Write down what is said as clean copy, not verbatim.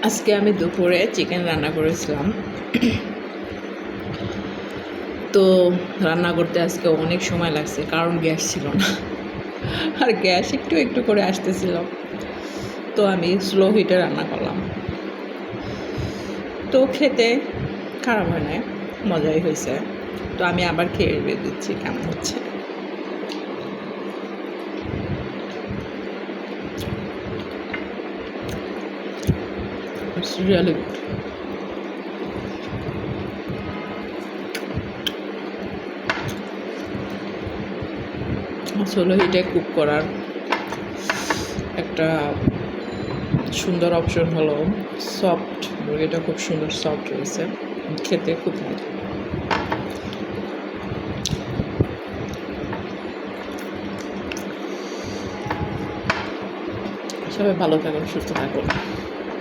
আজকে আমি দুপুরে চিকেন রান্না করেছিলাম। তো রান্না করতে আজকে অনেক সময় লাগছে, কারণ গ্যাস ছিল না। আর গ্যাস একটু একটু করে আসতেছিল। তো আমি স্লো হিটে রান্না করলাম। তো খেতে খারাপ হয় না, মজাই হয়েছে। তো আমি আবার খেয়ে দিচ্ছি কেমন হচ্ছে। It's really good. স্লো হিটে কুক করার একটা সুন্দর অপশন হলো সফট মুরগিটা, খুব সুন্দর সফট হয়েছে, খেতে খুব মজা। সবাই ভালো থাকুন, সুস্থ থাকুন।